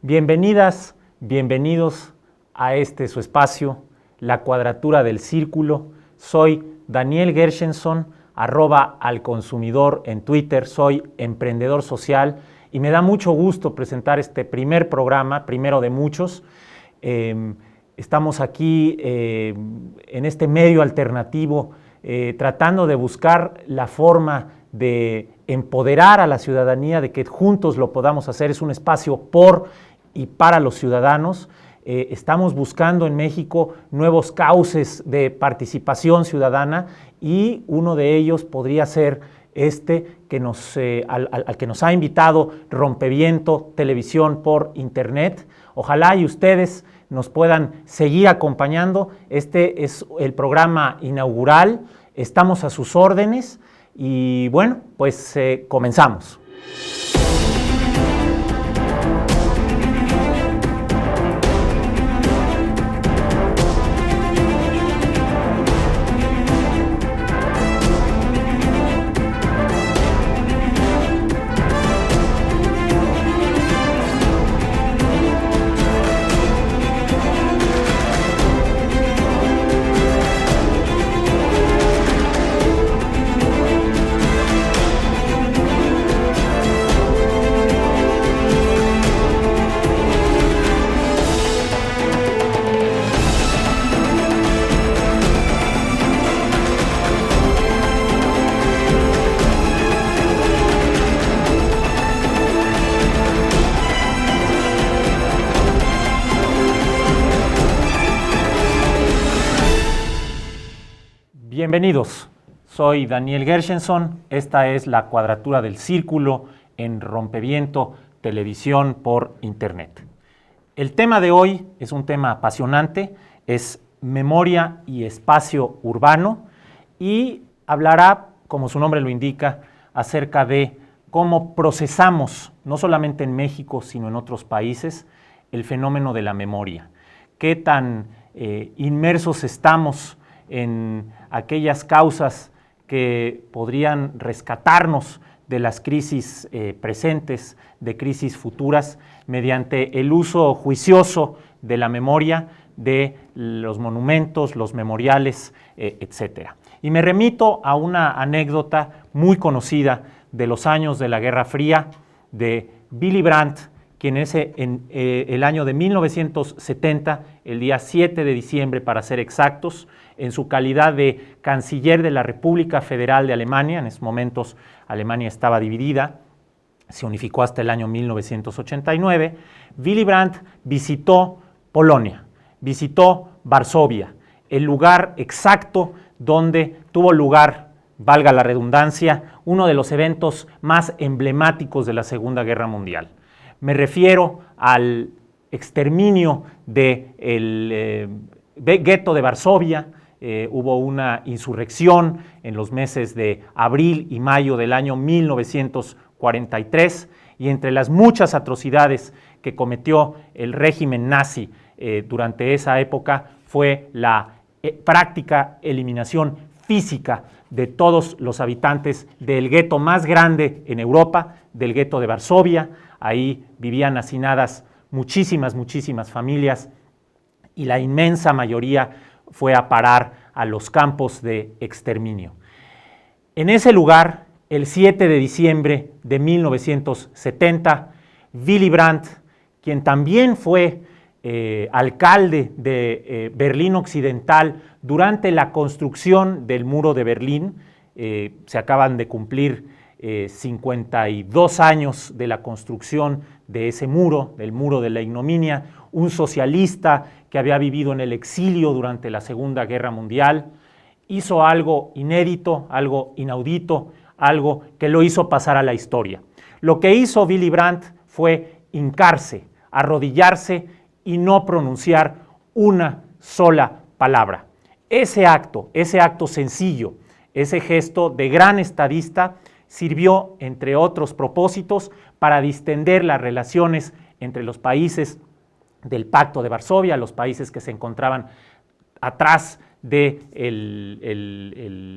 Bienvenidas, bienvenidos a su espacio, La Cuadratura del Círculo. Soy Daniel Gershenson, @alconsumidor en Twitter, soy emprendedor social y me da mucho gusto presentar este primer programa, primero de muchos. Estamos aquí en este medio alternativo tratando de buscar la forma de empoderar a la ciudadanía, de que juntos lo podamos hacer. Es un espacio por y para los ciudadanos. Estamos buscando en México nuevos cauces de participación ciudadana y uno de ellos podría ser al que nos ha invitado Rompeviento Televisión por Internet. Ojalá y ustedes nos puedan seguir acompañando. Este es el programa inaugural, estamos a sus órdenes y bueno, pues comenzamos. Bienvenidos, soy Daniel Gershenson, esta es La Cuadratura del Círculo en Rompeviento Televisión por Internet. El tema de hoy es un tema apasionante, es memoria y espacio urbano y hablará, como su nombre lo indica, acerca de cómo procesamos, no solamente en México, sino en otros países, el fenómeno de la memoria. Qué tan inmersos estamos en aquellas causas que podrían rescatarnos de las crisis presentes, de crisis futuras, mediante el uso juicioso de la memoria, de los monumentos, los memoriales, etc. Y me remito a una anécdota muy conocida de los años de la Guerra Fría, de Willy Brandt, quien en el año de 1970, el día 7 de diciembre para ser exactos, en su calidad de canciller de la República Federal de Alemania, en esos momentos Alemania estaba dividida, se unificó hasta el año 1989, Willy Brandt visitó Polonia, visitó Varsovia, el lugar exacto donde tuvo lugar, valga la redundancia, uno de los eventos más emblemáticos de la Segunda Guerra Mundial. Me refiero al exterminio del gueto de Varsovia. Hubo una insurrección en los meses de abril y mayo del año 1943 y entre las muchas atrocidades que cometió el régimen nazi durante esa época fue la práctica eliminación física de todos los habitantes del gueto más grande en Europa, del gueto de Varsovia. Ahí vivían hacinadas muchísimas familias y la inmensa mayoría fue a parar a los campos de exterminio. En ese lugar, el 7 de diciembre de 1970, Willy Brandt, quien también fue alcalde de Berlín Occidental durante la construcción del muro de Berlín, se acaban de cumplir 52 años de la construcción de ese muro, del muro de la ignominia, un socialista que había vivido en el exilio durante la Segunda Guerra Mundial, hizo algo inédito, algo inaudito, algo que lo hizo pasar a la historia. Lo que hizo Willy Brandt fue hincarse, arrodillarse y no pronunciar una sola palabra. Ese acto sencillo, ese gesto de gran estadista sirvió, entre otros propósitos, para distender las relaciones entre los países del Pacto de Varsovia, los países que se encontraban atrás de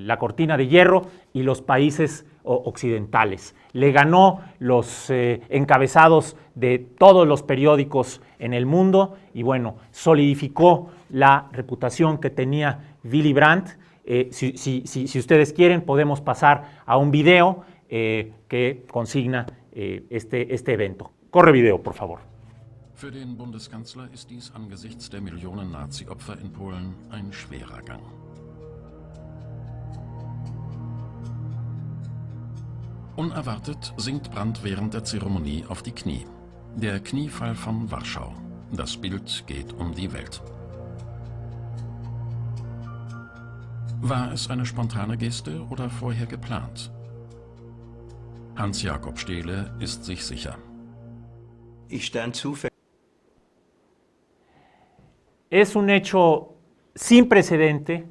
la cortina de hierro y los países occidentales. Le ganó los encabezados de todos los periódicos en el mundo y bueno, solidificó la reputación que tenía Willy Brandt. Si ustedes quieren, podemos pasar a un video que consigna este evento. Corre video, por favor. Für den Bundeskanzler ist dies angesichts der Millionen Nazi-Opfer in Polen ein schwerer Gang. Unerwartet sinkt Brandt während der Zeremonie auf die Knie. Der Kniefall von Warschau. Das Bild geht um die Welt. War es eine spontane Geste oder vorher geplant? Hans-Jakob Stehle ist sich sicher. Ich stand zufällig. Es un hecho sin precedente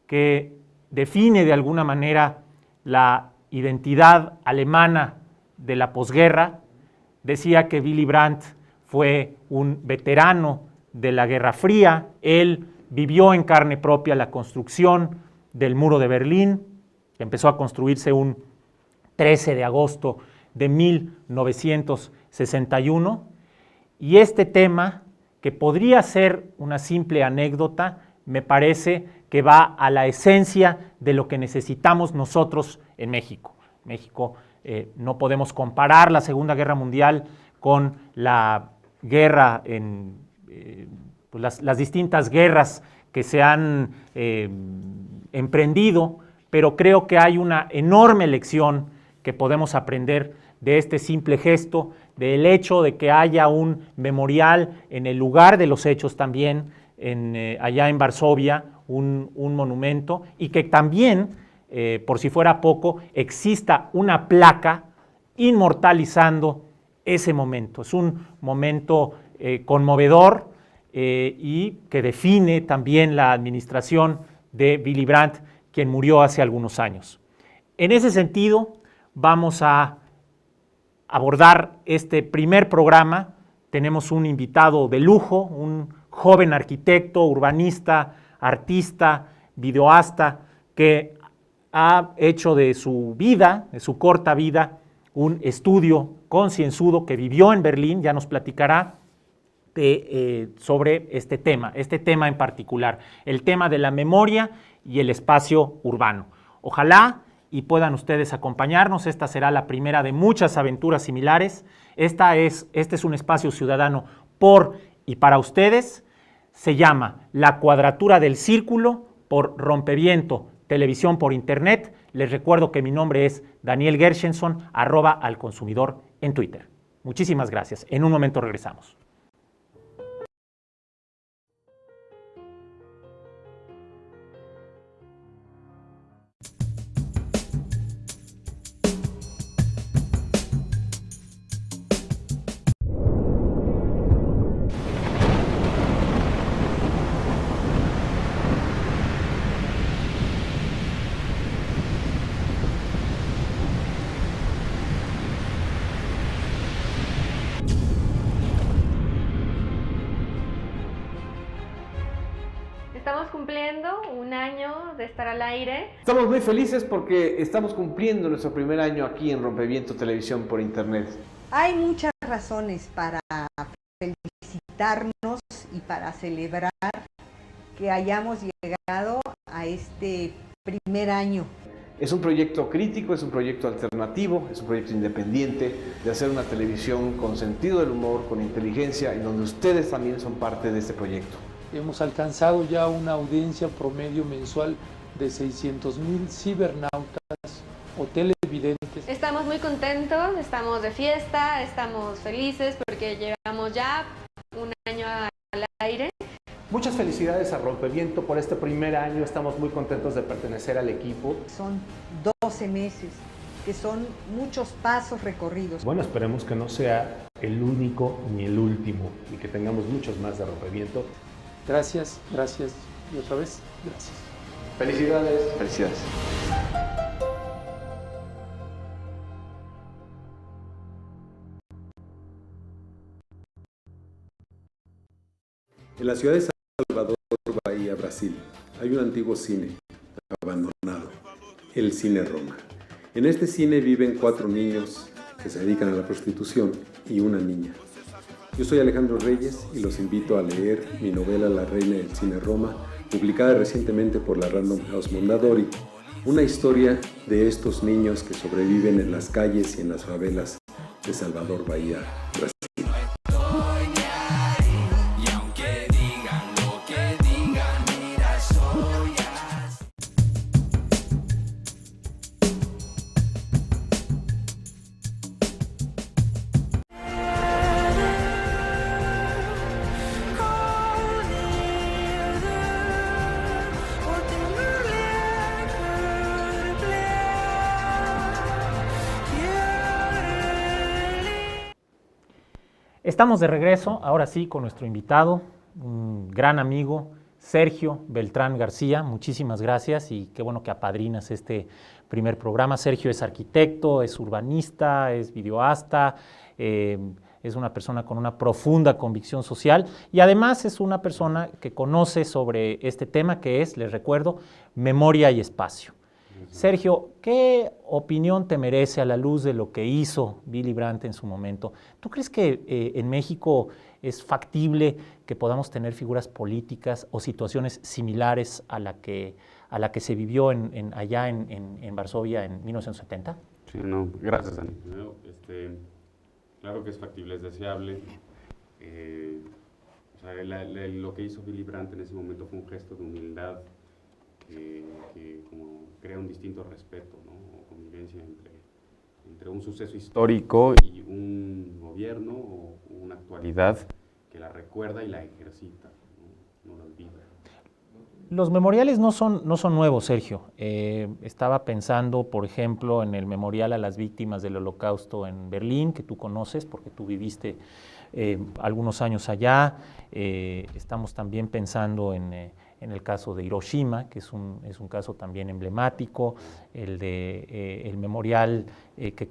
que define de alguna manera la identidad alemana de la posguerra. Decía que Willy Brandt fue un veterano de la Guerra Fría. Él vivió en carne propia la construcción del Muro de Berlín, que empezó a construirse un 13 de agosto de 1961. Y este tema, que podría ser una simple anécdota, me parece que va a la esencia de lo que necesitamos nosotros en México. México no podemos comparar la Segunda Guerra Mundial con la guerra pues las distintas guerras que se han emprendido, pero creo que hay una enorme lección que podemos aprender de este simple gesto, del hecho de que haya un memorial en el lugar de los hechos también, allá en Varsovia, un monumento, y que también, por si fuera poco, exista una placa inmortalizando ese momento. Es un momento conmovedor y que define también la administración de Willy Brandt, quien murió hace algunos años. En ese sentido, vamos a abordar este primer programa. Tenemos un invitado de lujo, un joven arquitecto, urbanista, artista, videoasta, que ha hecho de su vida, de su corta vida, un estudio concienzudo, que vivió en Berlín, ya nos platicará sobre este tema en particular, el tema de la memoria y el espacio urbano. Ojalá y puedan ustedes acompañarnos. Esta será la primera de muchas aventuras similares. Este es un espacio ciudadano por y para ustedes. Se llama La Cuadratura del Círculo por Rompeviento, televisión por internet. Les recuerdo que mi nombre es Daniel Gershenson, @alconsumidor en Twitter. Muchísimas gracias. En un momento regresamos. Estamos cumpliendo un año de estar al aire. Estamos muy felices porque estamos cumpliendo nuestro primer año aquí en Rompeviento Televisión por Internet. Hay muchas razones para felicitarnos y para celebrar que hayamos llegado a este primer año. Es un proyecto crítico, es un proyecto alternativo, es un proyecto independiente de hacer una televisión con sentido del humor, con inteligencia, y donde ustedes también son parte de este proyecto. Hemos alcanzado ya una audiencia promedio mensual de 600,000 cibernautas o televidentes. Estamos muy contentos, estamos de fiesta, estamos felices porque llevamos ya un año al aire. Muchas felicidades a Rompeviento por este primer año, estamos muy contentos de pertenecer al equipo. Son 12 meses, que son muchos pasos recorridos. Bueno, esperemos que no sea el único ni el último y que tengamos muchos más de Rompeviento. Gracias, gracias y otra vez, gracias. Felicidades. Felicidades. En la ciudad de Salvador, Bahía, Brasil, hay un antiguo cine abandonado, el Cine Roma. En este cine viven 4 niños que se dedican a la prostitución y una niña. Yo soy Alejandro Reyes y los invito a leer mi novela La Reina del Cine Roma, publicada recientemente por la Random House Mondadori, una historia de estos niños que sobreviven en las calles y en las favelas de Salvador Bahía, Brasil. Estamos de regreso, ahora sí, con nuestro invitado, un gran amigo, Sergio Beltrán García. Muchísimas gracias y qué bueno que apadrinas este primer programa. Sergio es arquitecto, es urbanista, es videoasta, es una persona con una profunda convicción social y además es una persona que conoce sobre este tema que es, les recuerdo, memoria y espacio. Sergio, ¿qué opinión te merece a la luz de lo que hizo Willy Brandt en su momento? ¿Tú crees que en México es factible que podamos tener figuras políticas o situaciones similares a la que se vivió allá en Varsovia en 1970? Sí, no, gracias, Dani. Claro que es factible, es deseable. O sea, lo que hizo Willy Brandt en ese momento fue un gesto de humildad que como crea un distinto respeto, ¿no? O convivencia entre un suceso histórico y un gobierno o una actualidad que la recuerda y la ejercita, no la olvida. Los memoriales no son nuevos, Sergio. Estaba pensando, por ejemplo, en el memorial a las víctimas del Holocausto en Berlín, que tú conoces porque tú viviste algunos años allá. Estamos también pensando en el caso de Hiroshima, que es un caso también emblemático, el memorial que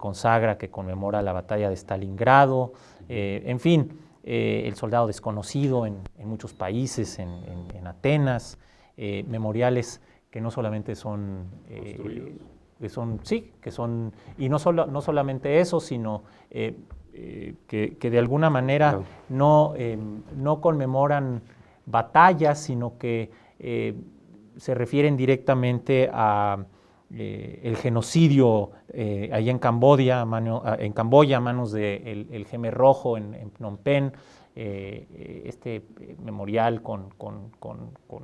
conmemora la batalla de Stalingrado, en fin, el soldado desconocido en muchos países, en Atenas, memoriales que no solamente son y no solamente eso, sino que de alguna manera no conmemoran batallas, sino que se refieren directamente a el genocidio allá en Camboya a manos del Khmer Rojo en Phnom Penh, este memorial con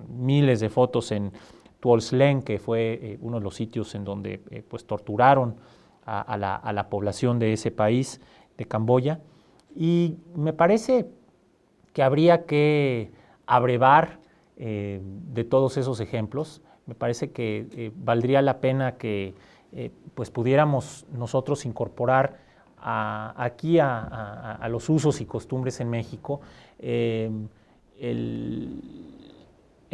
miles de fotos en Tuol Sleng, que fue uno de los sitios en donde pues torturaron a la población de ese país, de Camboya, y me parece que habría que abrevar de todos esos ejemplos. Me parece que valdría la pena que pues pudiéramos nosotros incorporar aquí a los usos y costumbres en México el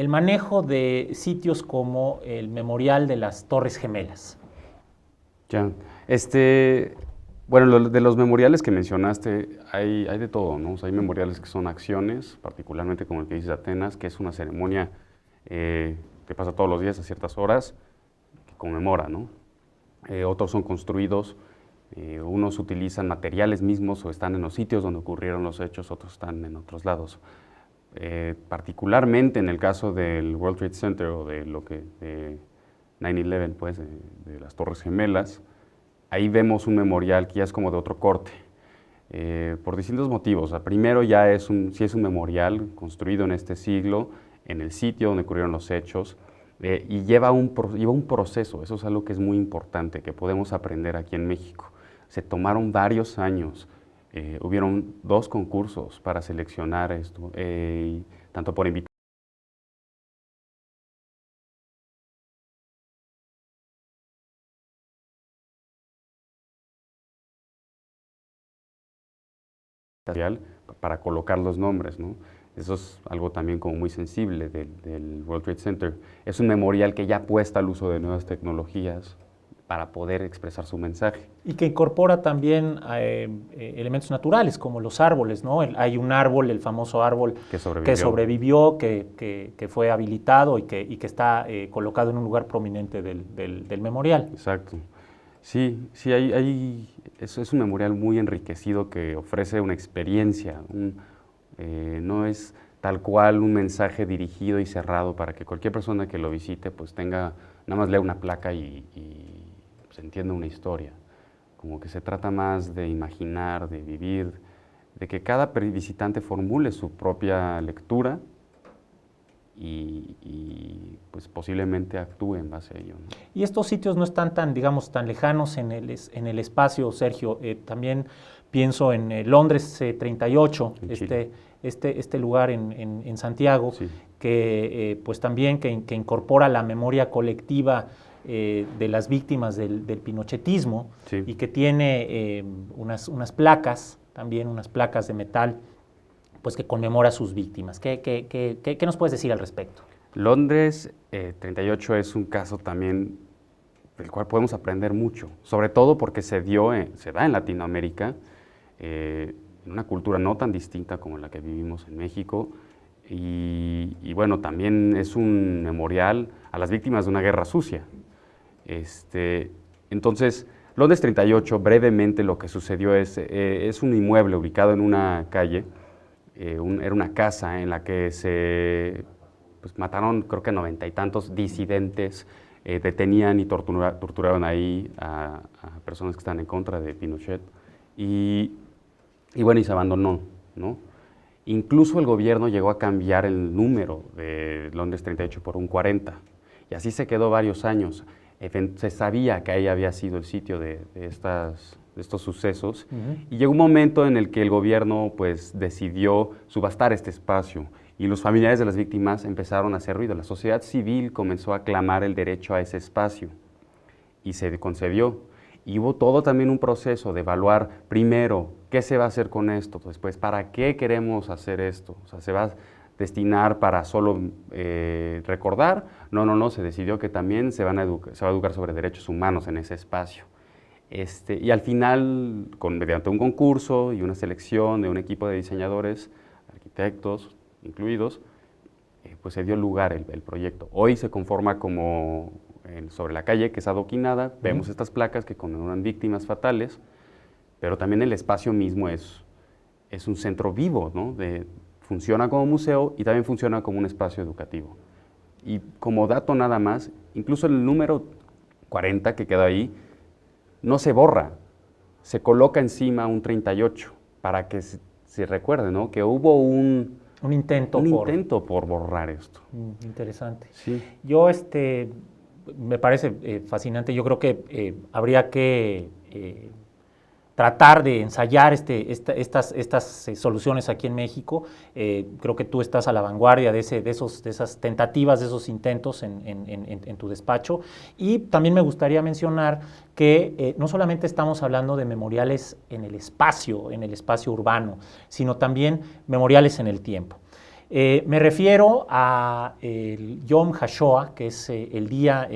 manejo de sitios como el Memorial de las Torres Gemelas. Ya, bueno, de los memoriales que mencionaste, hay de todo, ¿no? O sea, hay memoriales que son acciones, particularmente como el que dices de Atenas, que es una ceremonia que pasa todos los días a ciertas horas, que conmemora, ¿no? Otros son construidos, unos utilizan materiales mismos o están en los sitios donde ocurrieron los hechos, otros están en otros lados. Particularmente en el caso del World Trade Center o de lo que, de 9/11, pues, de las Torres Gemelas, ahí vemos un memorial que ya es como de otro corte, por distintos motivos. O sea, primero ya sí es un memorial construido en este siglo, en el sitio donde ocurrieron los hechos, y lleva un proceso. Eso es algo que es muy importante, que podemos aprender aquí en México. Se tomaron varios años, hubieron 2 concursos para seleccionar esto, tanto por invitación para colocar los nombres, ¿no? Eso es algo también como muy sensible del World Trade Center. Es un memorial que ya apuesta al uso de nuevas tecnologías, para poder expresar su mensaje. Y que incorpora también elementos naturales, como los árboles, ¿no? Hay un árbol, el famoso árbol que sobrevivió, que fue habilitado y que está colocado en un lugar prominente del memorial. Exacto. Sí, es un memorial muy enriquecido que ofrece una experiencia, no es tal cual un mensaje dirigido y cerrado para que cualquier persona que lo visite pues nada más lea una placa y se entienda una historia. Como que se trata más de imaginar, de vivir, de que cada visitante formule su propia lectura y pues posiblemente actúe en base a ello, ¿no? Y estos sitios no están tan, digamos, tan lejanos en el espacio, Sergio. También pienso en Londres 38, este lugar en Santiago, sí, que pues también que incorpora la memoria colectiva de las víctimas del pinochetismo, sí, y que tiene unas placas, también unas placas de metal, pues que conmemora a sus víctimas. ¿Qué nos puedes decir al respecto? Londres 38 es un caso también del cual podemos aprender mucho, sobre todo porque se da en Latinoamérica, en una cultura no tan distinta como la que vivimos en México, y bueno, también es un memorial a las víctimas de una guerra sucia. Entonces, Londres 38, brevemente lo que sucedió es un inmueble ubicado en una calle, era una casa en la que se mataron creo que 90 y tantos disidentes, detenían y torturaron ahí a personas que están en contra de Pinochet, y bueno, y se abandonó, ¿no? Incluso el gobierno llegó a cambiar el número de Londres 38 por un 40, y así se quedó varios años. Se sabía que ahí había sido el sitio de estos sucesos, y llegó un momento en el que el gobierno pues decidió subastar este espacio, y los familiares de las víctimas empezaron a hacer ruido. La sociedad civil comenzó a clamar el derecho a ese espacio, y se concedió. Y hubo todo también un proceso de evaluar primero qué se va a hacer con esto, después para qué queremos hacer esto, o sea, se va a destinar para solo recordar. No, se decidió que también se va a educar sobre derechos humanos en ese espacio. Y al final, mediante un concurso y una selección de un equipo de diseñadores, arquitectos incluidos, pues se dio lugar el proyecto. Hoy se conforma como sobre la calle, que es adoquinada, vemos estas placas que conmemoran víctimas fatales, pero también el espacio mismo es un centro vivo, ¿no? Funciona como museo y también funciona como un espacio educativo. Y como dato nada más, incluso el número 40 que queda ahí, no se borra, se coloca encima un 38 para que se recuerde, ¿no? Que hubo un intento por borrar esto. Interesante. Sí. Yo, me parece fascinante. Yo creo que habría que tratar de ensayar estas soluciones aquí en México. Creo que tú estás a la vanguardia de esas tentativas, de esos intentos en tu despacho. Y también me gustaría mencionar que no solamente estamos hablando de memoriales en el espacio urbano, sino también memoriales en el tiempo. Me refiero a el Yom HaShoah, que es el día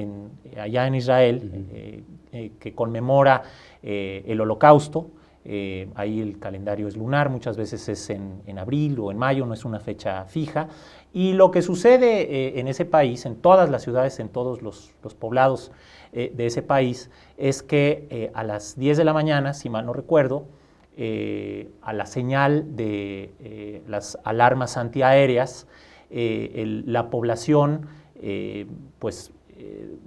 allá en Israel, que conmemora el Holocausto. Ahí el calendario es lunar, muchas veces es en abril o en mayo, no es una fecha fija. Y lo que sucede en ese país, en todas las ciudades, en todos los poblados de ese país, es que a las 10 de la mañana, si mal no recuerdo, a la señal de las alarmas antiaéreas, la población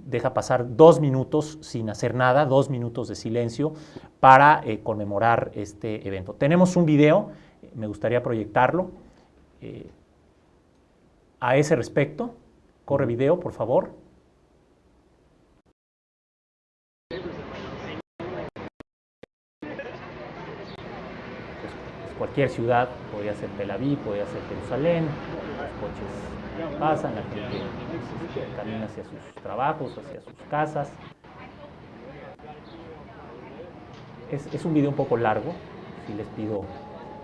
deja pasar 2 minutos sin hacer nada, 2 minutos de silencio para conmemorar este evento. Tenemos un video, me gustaría proyectarlo a ese respecto. Corre video, por favor. Cualquier ciudad, podría ser Tel Aviv, podría ser Jerusalén, los coches pasan, la gente camina hacia sus trabajos, hacia sus casas. Es un video un poco largo, sí les pido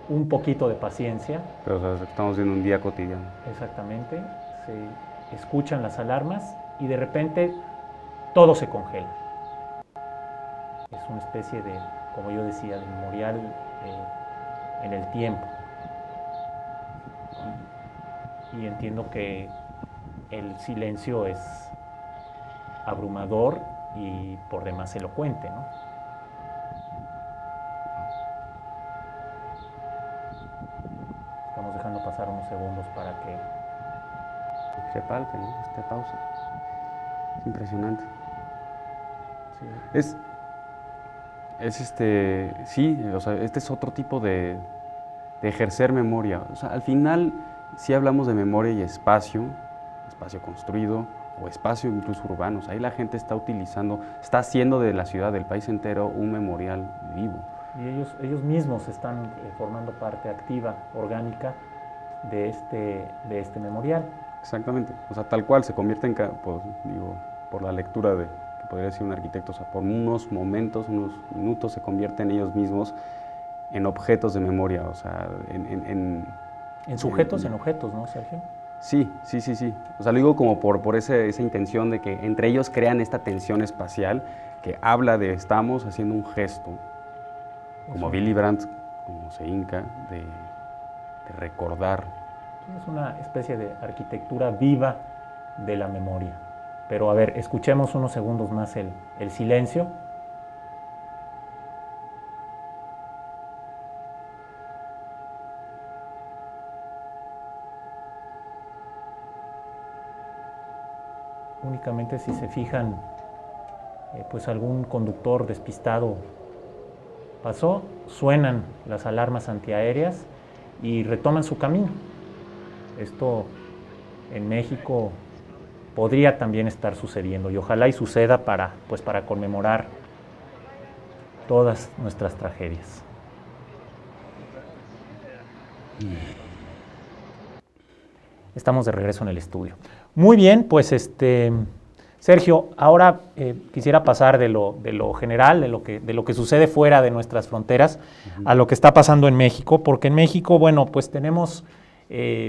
un poquito de paciencia. Pero o sea, estamos viendo un día cotidiano. Exactamente, se escuchan las alarmas y de repente todo se congela. es una especie de, como yo decía, de memorial en el tiempo. Y entiendo que el silencio es abrumador y por demás elocuente, ¿no? Estamos dejando pasar unos segundos para que se palpe, ¿no? Esta pausa. Es impresionante. Sí. Sí, o sea, este es otro tipo de ejercer memoria. O sea, al final, sí hablamos de memoria y espacio construido o espacio incluso urbanos. Ahí la gente está haciendo de la ciudad, del país entero, un memorial vivo. Y ellos mismos están formando parte activa, orgánica de este memorial. Exactamente. O sea, tal cual se convierte en, por la lectura de, que podría decir un arquitecto, o sea, por unos momentos, unos minutos se convierten ellos mismos en objetos de memoria, o sea, en sujetos, en objetos, ¿no, Sergio? Sí. O sea, lo digo como por esa intención de que entre ellos crean esta tensión espacial que habla de estamos haciendo un gesto, como Willy Brandt, como se hinca, de recordar. Es una especie de arquitectura viva de la memoria. Pero a ver, escuchemos unos segundos más el silencio. Únicamente si se fijan, pues algún conductor despistado pasó, suenan las alarmas antiaéreas y retoman su camino. Esto en México podría también estar sucediendo y ojalá y suceda para conmemorar todas nuestras tragedias. Estamos de regreso en el estudio. Muy bien, pues Sergio, ahora quisiera pasar de lo general, de lo que sucede fuera de nuestras fronteras, a lo que está pasando en México, porque en México, bueno, pues tenemos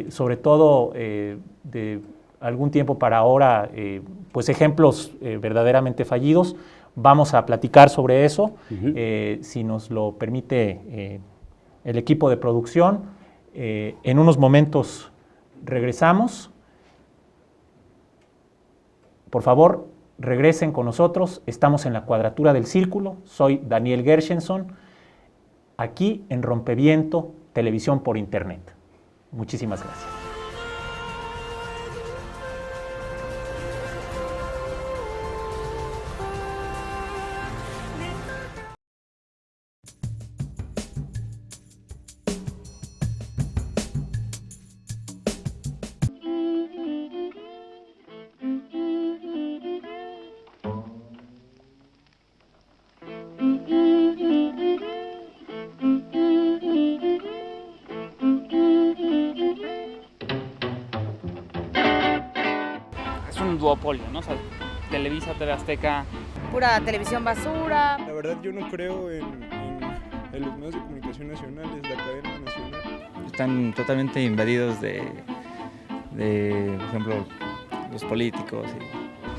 sobre todo de algún tiempo para ahora, pues ejemplos verdaderamente fallidos. Vamos a platicar sobre eso, si nos lo permite el equipo de producción. En unos momentos regresamos. Por favor, regresen con nosotros. Estamos en la Cuadratura del Círculo. Soy Daniel Gershenson, aquí en Rompeviento, televisión por internet. Muchísimas gracias. Duopolio, ¿no? O sea, Televisa, TV Azteca. Pura televisión basura. La verdad yo no creo en los medios de comunicación nacionales, la cadena nacional. Están totalmente invadidos de por ejemplo, los políticos.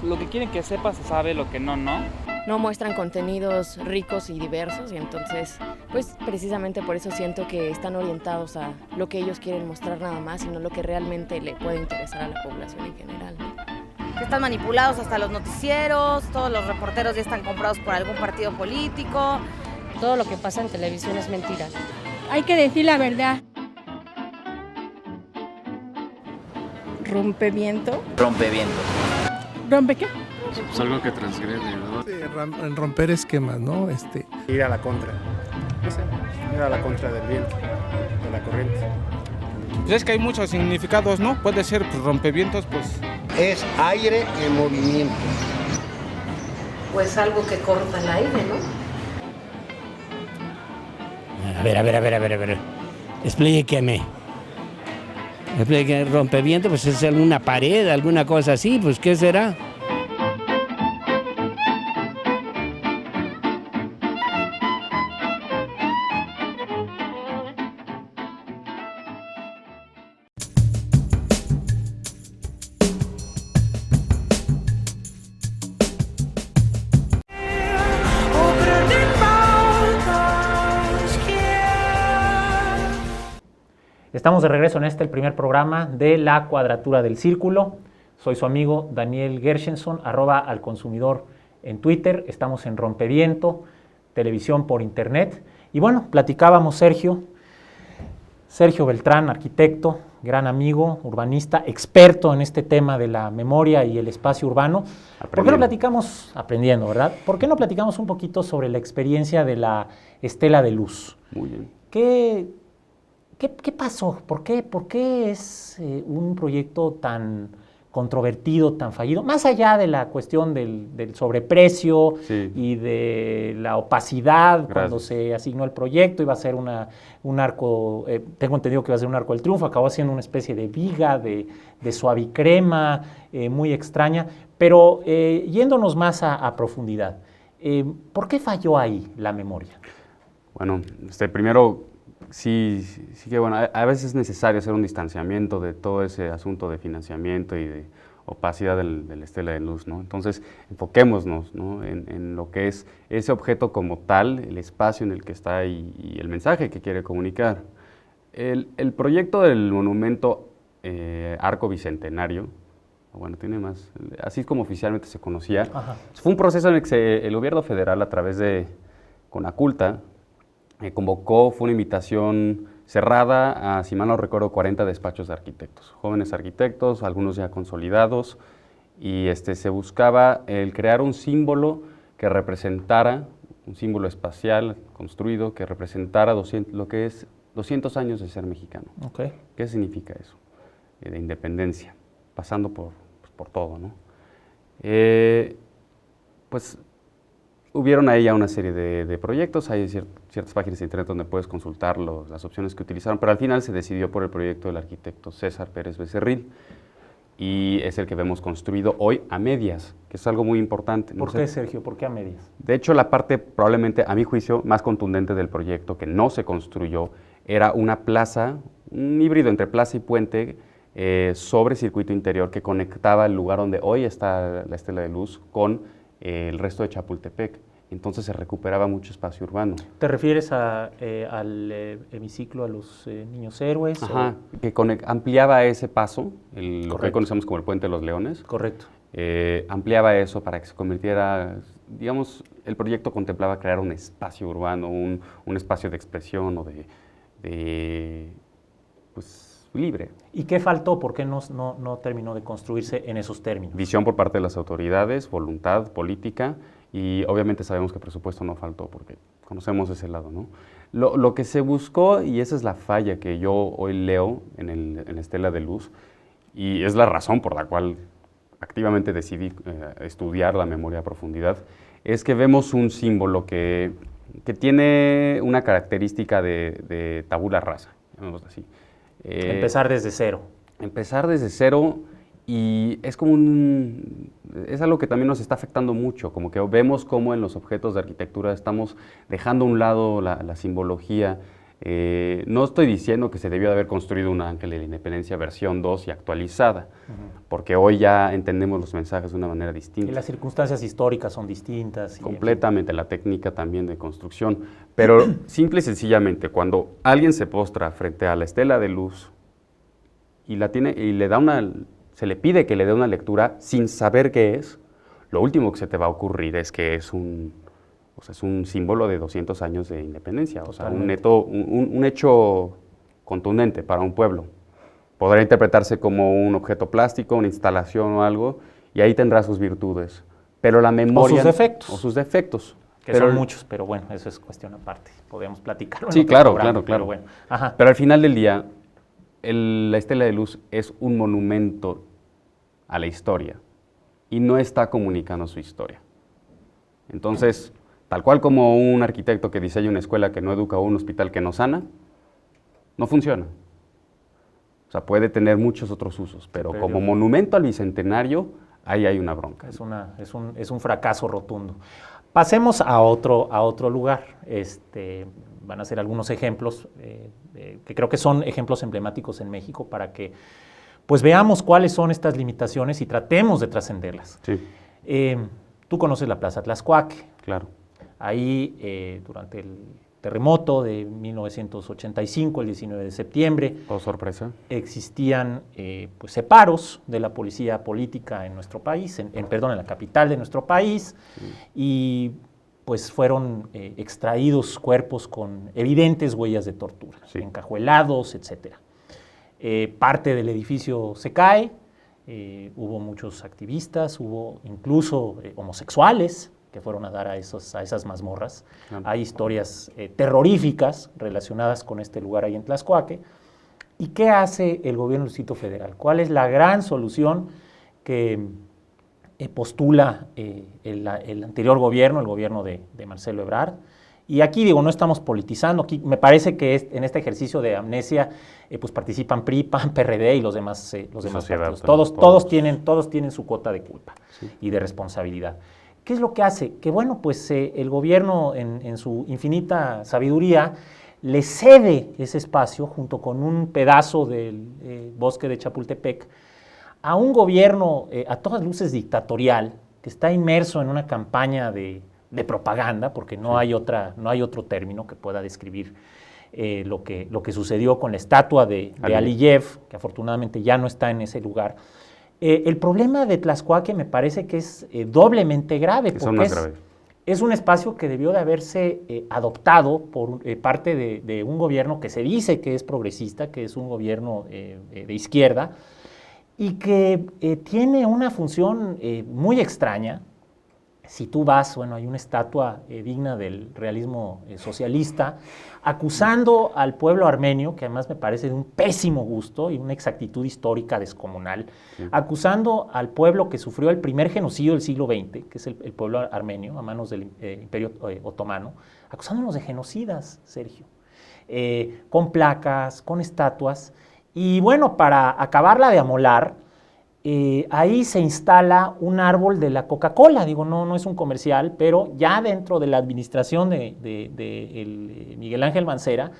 Lo que quieren que sepa se sabe, lo que no. No muestran contenidos ricos y diversos y entonces, pues precisamente por eso siento que están orientados a lo que ellos quieren mostrar nada más y no lo que realmente le puede interesar a la población en general, ¿no? Están manipulados hasta los noticieros, todos los reporteros ya están comprados por algún partido político. Todo lo que pasa en televisión es mentira. Hay que decir la verdad. Rompeviento. ¿Rompe qué? Pues algo que transgrede, ¿no? Sí, romper esquemas, ¿no? Ir a la contra. No sé, ir a la contra del viento, de la corriente. Pues es que hay muchos significados, ¿no? Puede ser pues, rompevientos, pues... Es aire en movimiento. Pues algo que corta el aire, ¿no? A ver. Explíqueme. Rompeviento, pues es alguna pared, alguna cosa así, pues ¿qué será? Estamos de regreso en el primer programa de La Cuadratura del Círculo. Soy su amigo Daniel Gershenson, @alconsumidor en Twitter. Estamos en Rompeviento, televisión por internet. Y bueno, platicábamos Sergio Beltrán, arquitecto, gran amigo, urbanista, experto en este tema de la memoria y el espacio urbano. ¿Por qué no platicamos, aprendiendo, verdad? ¿Por qué no platicamos un poquito sobre la experiencia de la Estela de Luz? Muy bien. ¿Qué pasó? ¿Por qué es un proyecto tan controvertido, tan fallido? Más allá de la cuestión del sobreprecio y de la opacidad cuando se asignó el proyecto, iba a ser un arco, tengo entendido que iba a ser un arco del triunfo, acabó siendo una especie de viga, de suavicrema, muy extraña, pero yéndonos más a profundidad, ¿por qué falló ahí la memoria? Bueno, primero, sí que bueno, a veces es necesario hacer un distanciamiento de todo ese asunto de financiamiento y de opacidad del Estela de Luz, ¿no? Entonces, enfoquémonos, ¿no?, en lo que es ese objeto como tal, el espacio en el que está y el mensaje que quiere comunicar. El proyecto del monumento Arco Bicentenario, bueno, tiene más, así es como oficialmente se conocía. Ajá. Fue un proceso en el que el gobierno federal, a través de Conaculta, convocó, fue una invitación cerrada a, si mal no recuerdo, 40 despachos de arquitectos, jóvenes arquitectos, algunos ya consolidados, y se buscaba el crear un símbolo que representara, un símbolo espacial construido que representara lo que es 200 años de ser mexicano. Okay. ¿Qué significa eso? De independencia, pasando por todo, ¿no? Pues hubieron ahí ya una serie de proyectos, hay ciertas páginas de internet donde puedes consultar las opciones que utilizaron, pero al final se decidió por el proyecto del arquitecto César Pérez Becerril, y es el que vemos construido hoy a medias, que es algo muy importante. ¿Por qué, Sergio? ¿Por qué a medias? De hecho, la parte probablemente, a mi juicio, más contundente del proyecto, que no se construyó, era una plaza, un híbrido entre plaza y puente, sobre circuito interior, que conectaba el lugar donde hoy está la Estela de Luz con el resto de Chapultepec. Entonces se recuperaba mucho espacio urbano. ¿Te refieres al hemiciclo, a los niños héroes? Ajá, que ampliaba ese paso, lo que conocemos como el Puente de los Leones. Correcto. Ampliaba eso para que se convirtiera, digamos, el proyecto contemplaba crear un espacio urbano, un espacio de expresión o pues, libre. ¿Y qué faltó? ¿Por qué no terminó de construirse en esos términos? Visión por parte de las autoridades, voluntad política, y obviamente sabemos que presupuesto no faltó porque conocemos ese lado, ¿no? Lo que se buscó, y esa es la falla que yo hoy leo en Estela de Luz, y es la razón por la cual activamente decidí estudiar la memoria a profundidad, es que vemos un símbolo que tiene una característica de tabula rasa, llamémoslo así. Empezar desde cero. Empezar desde cero, y es como es algo que también nos está afectando mucho, como que vemos cómo en los objetos de arquitectura estamos dejando a un lado la simbología. No estoy diciendo que se debió de haber construido un Ángel de la Independencia versión 2 y actualizada, porque hoy ya entendemos los mensajes de una manera distinta. Y las circunstancias históricas son distintas. Completamente, la técnica también de construcción, pero simple y sencillamente, cuando alguien se postra frente a la Estela de Luz y se le pide que le dé una lectura sin saber qué es, lo último que se te va a ocurrir es que es un símbolo de 200 años de independencia, o sea, un hecho contundente para un pueblo. Podrá interpretarse como un objeto plástico, una instalación o algo, y ahí tendrá sus virtudes. Pero la memoria... O sus defectos. Que son muchos, pero bueno, eso es cuestión aparte. Podemos platicarlo. Sí, claro. Pero bueno. Ajá. Pero al final del día, la Estela de Luz es un monumento a la historia y no está comunicando su historia. Entonces, tal cual como un arquitecto que diseña una escuela que no educa o un hospital que no sana, no funciona. O sea, puede tener muchos otros usos, pero como monumento al Bicentenario, ahí hay una bronca. Es un fracaso rotundo. Pasemos a otro lugar. Van a ser algunos ejemplos que creo que son ejemplos emblemáticos en México para que pues veamos cuáles son estas limitaciones y tratemos de trascenderlas. Sí. Tú conoces la Plaza Tlaxcuaque. Claro. Ahí, durante el terremoto de 1985, el 19 de septiembre. Oh, sorpresa. Existían pues separos de la policía política en nuestro país, en la capital de nuestro país, y pues fueron extraídos cuerpos con evidentes huellas de tortura, encajuelados, etc. Parte del edificio se cae, hubo muchos activistas, hubo incluso homosexuales que fueron a dar a esas mazmorras. Hay historias terroríficas relacionadas con este lugar ahí en Tlaxcuaque. ¿Y qué hace el gobierno del Distrito Federal? ¿Cuál es la gran solución que postula el anterior gobierno, el gobierno de Marcelo Ebrard? Y aquí digo, no estamos politizando, aquí me parece que en este ejercicio de amnesia pues participan PRI, PAN, PRD y los demás partidos. Todos tienen su cuota de culpa y de responsabilidad. ¿Qué es lo que hace? Que bueno, pues el gobierno en su infinita sabiduría le cede ese espacio junto con un pedazo del bosque de Chapultepec a un gobierno a todas luces dictatorial que está inmerso en una campaña de propaganda, porque no hay otro término que pueda describir lo que sucedió con la estatua de Aliyev, que afortunadamente ya no está en ese lugar. El problema de Tlaxcuaque me parece que es doblemente grave, porque es un espacio que debió de haberse adoptado por parte de un gobierno que se dice que es progresista, que es un gobierno de izquierda, y que tiene una función muy extraña. Si tú vas, bueno, hay una estatua digna del realismo socialista, acusando al pueblo armenio, que además me parece de un pésimo gusto y una exactitud histórica descomunal, acusando al pueblo que sufrió el primer genocidio del siglo XX, que es el pueblo armenio, a manos del Imperio Otomano, acusándonos de genocidas, Sergio, con placas, con estatuas, y bueno, para acabarla de amolar, ahí se instala un árbol de la Coca-Cola, digo, no es un comercial, pero ya dentro de la administración de Miguel Ángel Mancera,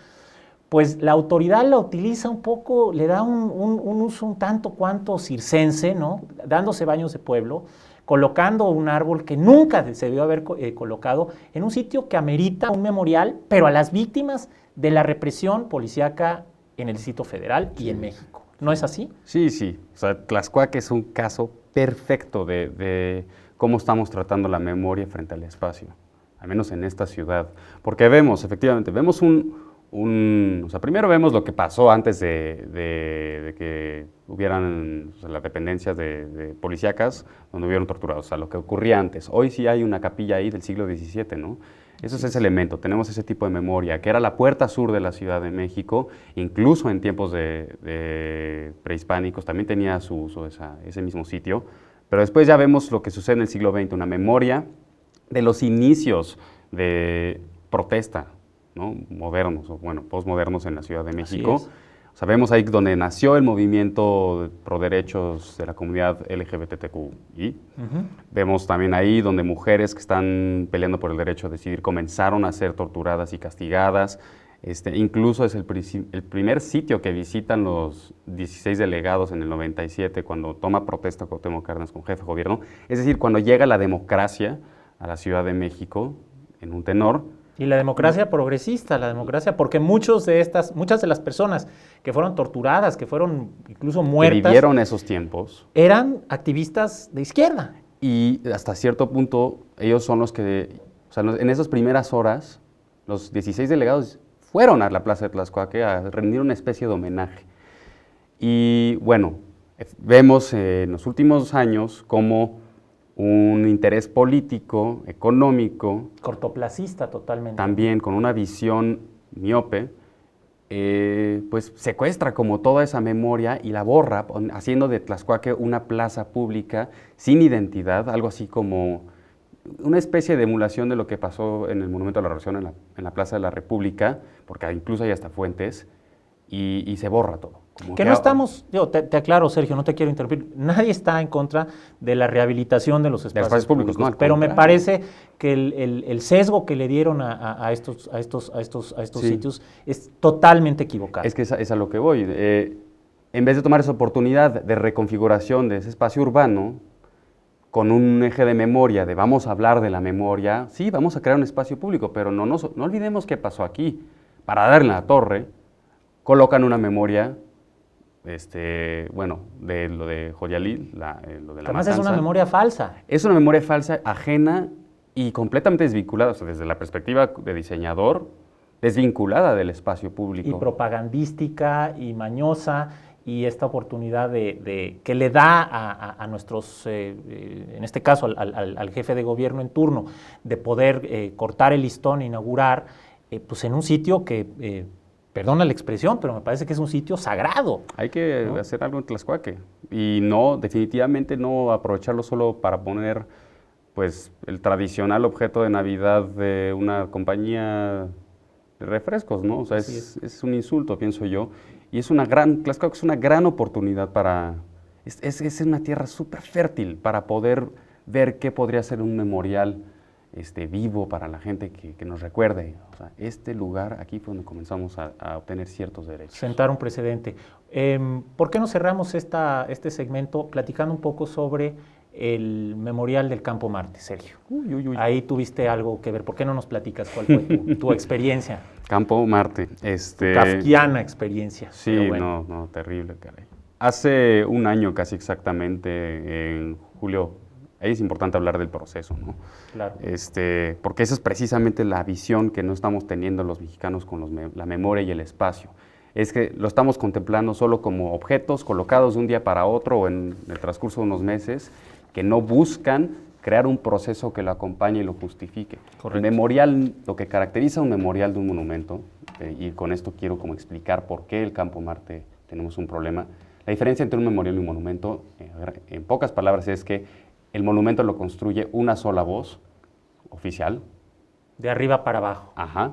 pues la autoridad la utiliza un poco, le da un uso un tanto cuanto circense, ¿no? Dándose baños de pueblo, colocando un árbol que nunca se debió haber colocado en un sitio que amerita un memorial, pero a las víctimas de la represión policíaca en el Distrito Federal y en México. ¿No es así? Sí, sí. O sea, Tlaxcuaque es un caso perfecto de cómo estamos tratando la memoria frente al espacio, al menos en esta ciudad. Porque efectivamente, vemos o sea, primero vemos lo que pasó antes de que hubieran las dependencias de policíacas donde hubieron torturados, o sea, lo que ocurría antes. Hoy sí hay una capilla ahí del siglo XVII, ¿no? Eso es ese elemento, tenemos ese tipo de memoria, que era la puerta sur de la Ciudad de México, incluso en tiempos de prehispánicos, también tenía su uso ese mismo sitio, pero después ya vemos lo que sucede en el siglo XX, una memoria de los inicios de protesta, ¿no? Modernos, o bueno, postmodernos en la Ciudad de México. Sabemos ahí donde nació el movimiento pro derechos de la comunidad LGBTQI. Vemos también ahí donde mujeres que están peleando por el derecho a decidir comenzaron a ser torturadas y castigadas. Incluso es el primer sitio que visitan los 16 delegados en el 97 cuando toma protesta Cuauhtémoc Cárdenas como jefe de gobierno. Es decir, cuando llega la democracia a la Ciudad de México en un tenor. Y la democracia progresista, la democracia, porque muchas de las personas que fueron torturadas, que fueron incluso muertas, que vivieron esos tiempos, eran activistas de izquierda. Y hasta cierto punto, ellos son los que, o sea, en esas primeras horas, los 16 delegados fueron a la Plaza de Tlaxcuaque a rendir una especie de homenaje. Y bueno, vemos en los últimos años cómo un interés político, económico, cortoplacista totalmente, también con una visión miope, pues secuestra como toda esa memoria y la borra, haciendo de Tlaxcuaque una plaza pública sin identidad, algo así como una especie de emulación de lo que pasó en el Monumento a la Revolución en la Plaza de la República, porque incluso hay hasta fuentes, y se borra todo. Que no estamos, yo te aclaro, Sergio, no te quiero interrumpir, nadie está en contra de la rehabilitación de los espacios públicos, no, pero me parece que el sesgo que le dieron a estos sitios es totalmente equivocado. Es que es a lo que voy. En vez de tomar esa oportunidad de reconfiguración de ese espacio urbano, con un eje de memoria, de vamos a hablar de la memoria, sí, vamos a crear un espacio público, pero no olvidemos qué pasó aquí. Para darle la torre, colocan una memoria, bueno, de lo de Joyalil, lo de la Además matanza. es una memoria falsa. Es una memoria falsa, ajena y completamente desvinculada, o sea, desde la perspectiva de diseñador, desvinculada del espacio público. Y propagandística y mañosa, y esta oportunidad que le da a nuestros, en este caso al jefe de gobierno en turno, de poder cortar el listón e inaugurar, pues en un sitio que... perdona la expresión, pero me parece que es un sitio sagrado. Hay que hacer algo en Tlaxcuaque y definitivamente no aprovecharlo solo para poner pues el tradicional objeto de Navidad de una compañía de refrescos, ¿no? O sea, es un insulto, pienso yo, y Tlaxcuaque es una gran oportunidad es una tierra súper fértil para poder ver qué podría ser un memorial vivo para la gente que nos recuerde. O sea, este lugar, aquí fue donde comenzamos a obtener ciertos derechos. Sentar un precedente. ¿Por qué no cerramos este segmento platicando un poco sobre el memorial del Campo Marte, Sergio? Ahí tuviste algo que ver. ¿Por qué no nos platicas cuál fue tu experiencia? Campo Marte. Kafkiana experiencia. Sí, bueno. no, terrible, caray. Hace un año casi exactamente, en julio. Ahí es importante hablar del proceso, ¿no? Claro. Porque esa es precisamente la visión que no estamos teniendo los mexicanos con la memoria y el espacio. Es que lo estamos contemplando solo como objetos colocados de un día para otro o en el transcurso de unos meses, que no buscan crear un proceso que lo acompañe y lo justifique. Correcto. El memorial, lo que caracteriza un memorial de un monumento, y con esto quiero como explicar por qué el Campo Marte tenemos un problema. La diferencia entre un memorial y un monumento, en pocas palabras, es que el monumento lo construye una sola voz oficial. De arriba para abajo. Ajá.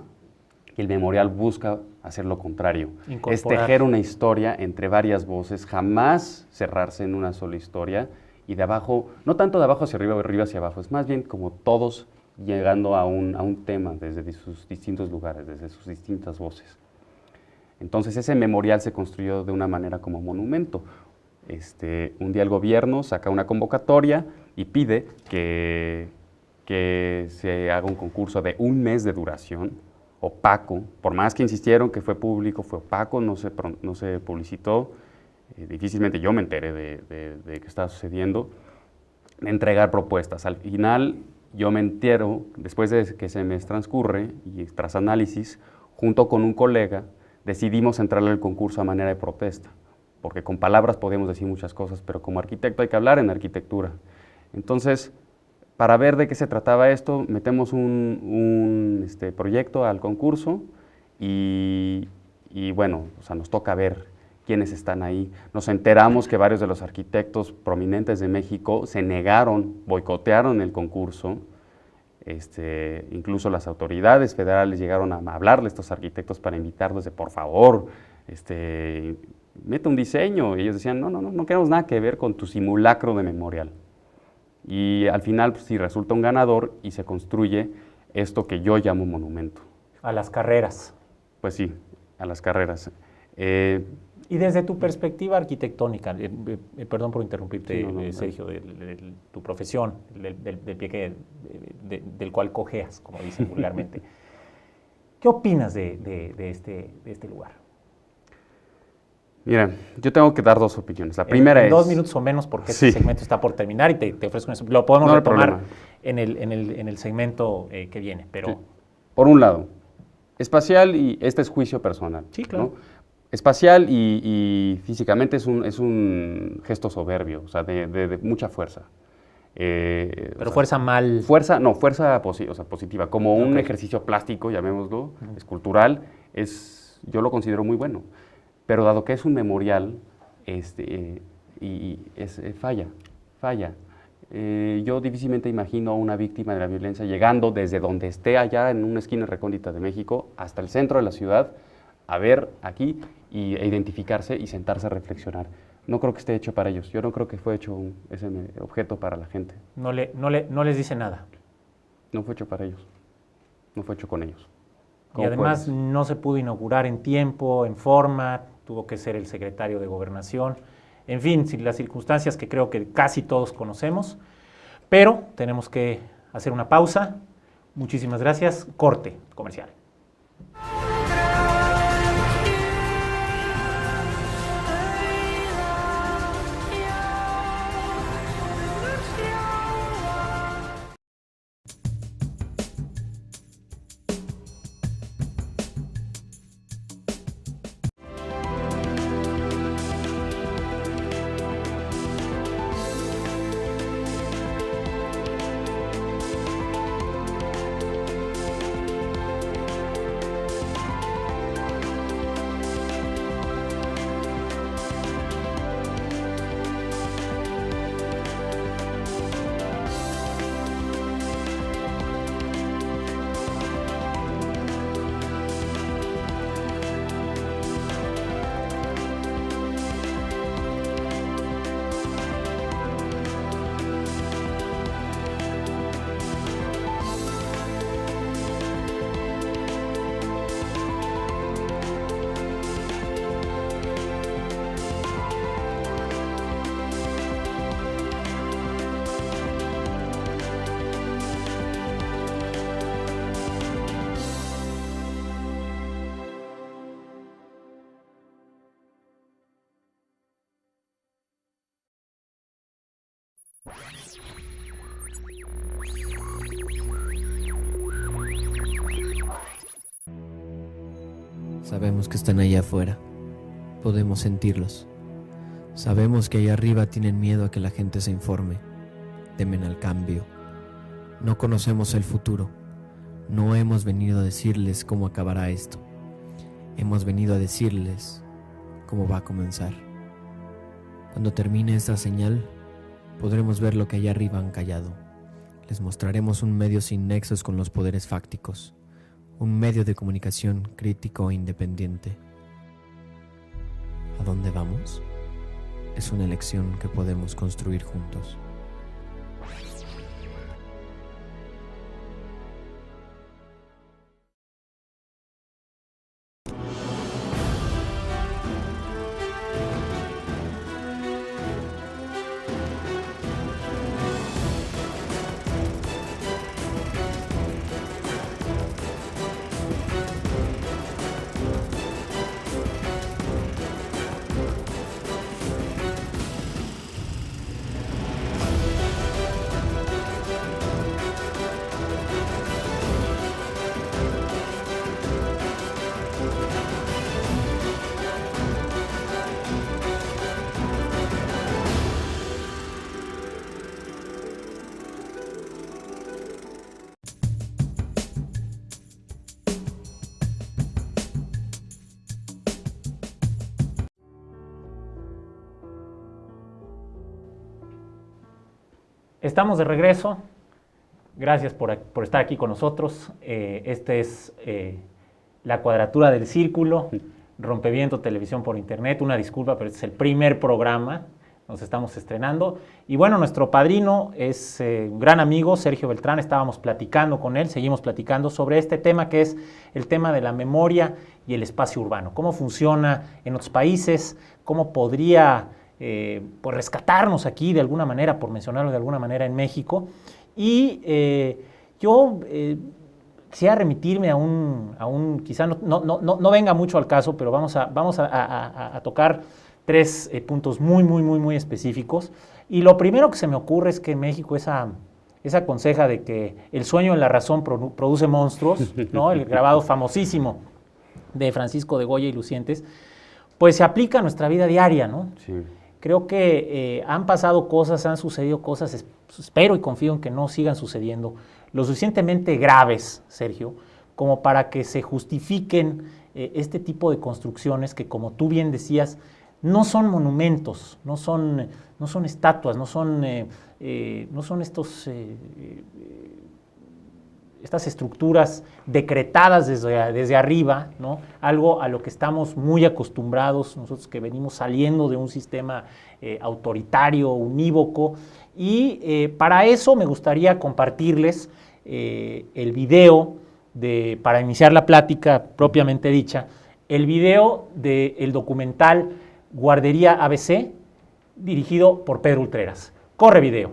Y el memorial busca hacer lo contrario. Incorporar. Es tejer una historia entre varias voces, jamás cerrarse en una sola historia. Y de abajo, no tanto de abajo hacia arriba o de arriba hacia abajo, es más bien como todos llegando a un tema desde sus distintos lugares, desde sus distintas voces. Entonces ese memorial se construyó de una manera como monumento. Un día el gobierno saca una convocatoria y pide que se haga un concurso de un mes de duración, opaco, por más que insistieron que fue público, fue opaco, no se publicitó, difícilmente yo me enteré de qué estaba sucediendo, de entregar propuestas. Al final yo me entero, después de que se me transcurre y tras análisis, junto con un colega, decidimos entrarle al concurso a manera de protesta, porque con palabras podemos decir muchas cosas, pero como arquitecto hay que hablar en arquitectura. Entonces, para ver de qué se trataba esto, metemos un proyecto al concurso y bueno, o sea, nos toca ver quiénes están ahí. Nos enteramos que varios de los arquitectos prominentes de México se negaron, boicotearon el concurso. Incluso las autoridades federales llegaron a hablarle a estos arquitectos para invitarlos de por favor, mete un diseño. Y ellos decían, no queremos nada que ver con tu simulacro de memorial. Y al final, pues, sí, resulta un ganador y se construye esto que yo llamo monumento. A las carreras. Pues sí, a las carreras. Y desde tu perspectiva arquitectónica, perdón por interrumpirte, Sergio, de tu profesión, del pie del cual cojeas, como dicen vulgarmente, ¿qué opinas de este lugar? Mira, yo tengo que dar dos opiniones. La primera en es... 2 minutos o menos, porque este segmento está por terminar y te ofrezco eso. Lo podemos retomar en el segmento que viene, pero... Sí. Por un lado, espacial, y este es juicio personal. Sí, claro. ¿no? Espacial y físicamente es un gesto soberbio, o sea, de mucha fuerza. Pero fuerza mal... Fuerza positiva, como un ejercicio plástico, llamémoslo, escultural, yo lo considero muy bueno. Pero dado que es un memorial, falla. Yo difícilmente imagino a una víctima de la violencia llegando desde donde esté allá en una esquina recóndita de México hasta el centro de la ciudad a ver aquí e identificarse y sentarse a reflexionar. No creo que esté hecho para ellos. Yo no creo que fue hecho ese objeto para la gente. No les dice nada. No fue hecho para ellos. No fue hecho con ellos. Y además no se pudo inaugurar en tiempo, en forma, tuvo que ser el secretario de Gobernación. En fin, las circunstancias que creo que casi todos conocemos. Pero tenemos que hacer una pausa. Muchísimas gracias. Corte comercial. Sabemos que están allá afuera. Podemos sentirlos. Sabemos que allá arriba tienen miedo a que la gente se informe. Temen al cambio. No conocemos el futuro. No hemos venido a decirles cómo acabará esto. Hemos venido a decirles cómo va a comenzar. Cuando termine esta señal, podremos ver lo que allá arriba han callado. Les mostraremos un medio sin nexos con los poderes fácticos. Un medio de comunicación crítico e independiente. ¿A dónde vamos? Es una elección que podemos construir juntos. Estamos de regreso. Gracias por estar aquí con nosotros. Este es La Cuadratura del Círculo, Rompeviento Televisión por Internet. Una disculpa, pero este es el primer programa. Nos estamos estrenando. Y bueno, nuestro padrino es un gran amigo, Sergio Beltrán. Estábamos platicando con él, seguimos platicando sobre este tema que es el tema de la memoria y el espacio urbano. Cómo funciona en otros países, cómo podría pues rescatarnos aquí de alguna manera, por mencionarlo de alguna manera, en México. Y yo quisiera remitirme a un quizá no venga mucho al caso, pero vamos a tocar tres puntos muy específicos. Y lo primero que se me ocurre es que en México esa conseja de que el sueño en la razón produce monstruos, ¿no? El grabado famosísimo de Francisco de Goya y Lucientes, pues se aplica a nuestra vida diaria, ¿no? Sí. Creo que han pasado cosas, han sucedido cosas, espero y confío en que no sigan sucediendo, lo suficientemente graves, Sergio, como para que se justifiquen este tipo de construcciones que, como tú bien decías, no son monumentos, no son estatuas, no son estas estructuras decretadas desde arriba, ¿no? Algo a lo que estamos muy acostumbrados nosotros que venimos saliendo de un sistema autoritario, unívoco, y para eso me gustaría compartirles el video para iniciar la plática propiamente dicha, el video del documental Guardería ABC, dirigido por Pedro Ultreras. Corre video.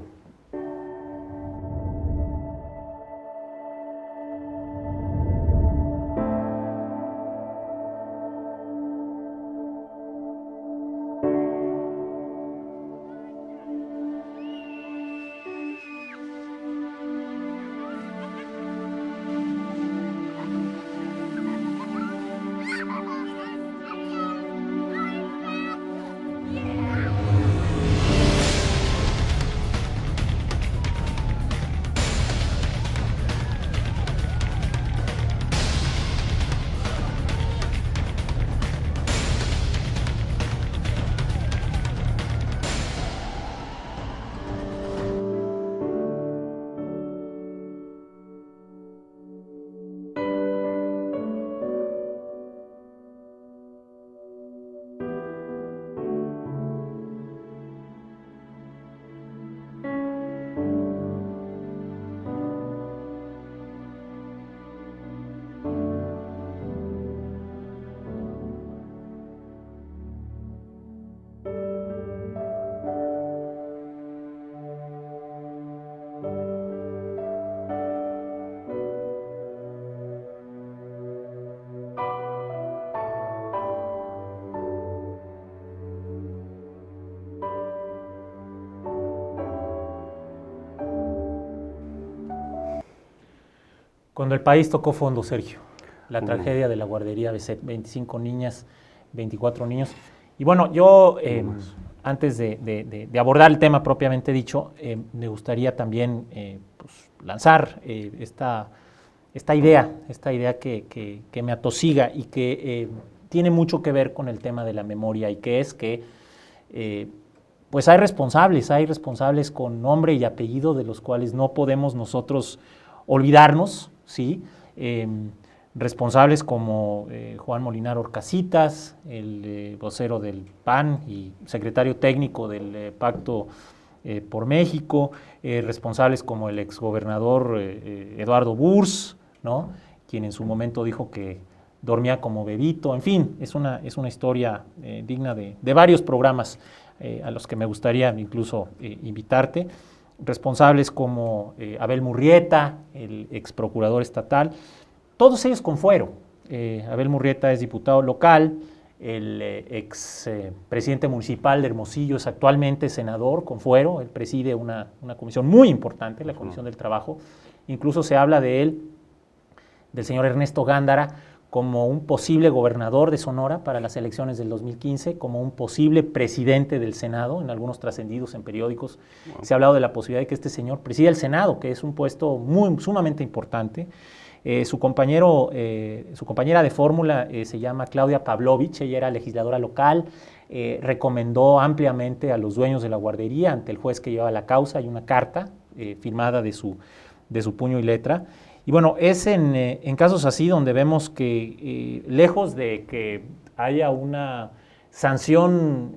Cuando el país tocó fondo, Sergio, la tragedia de la guardería Beset, 25 niñas, 24 niños. Y bueno, yo, antes de abordar el tema propiamente dicho, me gustaría también pues, lanzar esta idea que me atosiga y que tiene mucho que ver con el tema de la memoria, y que es que pues hay responsables con nombre y apellido de los cuales no podemos nosotros olvidarnos, ¿sí? Responsables como Juan Molinar Orcasitas, el vocero del PAN y secretario técnico del Pacto por México, responsables como el exgobernador Eduardo Burs, ¿no? Quien en su momento dijo que dormía como bebito. En fin, es una historia digna de varios programas a los que me gustaría incluso invitarte. Responsables como Abel Murrieta, el ex procurador estatal, todos ellos con fuero. Abel Murrieta es diputado local, el ex presidente municipal de Hermosillo es actualmente senador con fuero, él preside una comisión muy importante, la Comisión del Trabajo. Incluso se habla de él, del señor Ernesto Gándara, como un posible gobernador de Sonora para las elecciones del 2015, como un posible presidente del Senado, en algunos trascendidos en periódicos. Se ha hablado de la posibilidad de que este señor presida el Senado, que es un puesto sumamente importante. Su compañera de fórmula se llama Claudia Pavlovich, ella era legisladora local, recomendó ampliamente a los dueños de la guardería ante el juez que llevaba la causa. Hay una carta firmada de su puño y letra. Y bueno, es en casos así donde vemos que lejos de que haya una sanción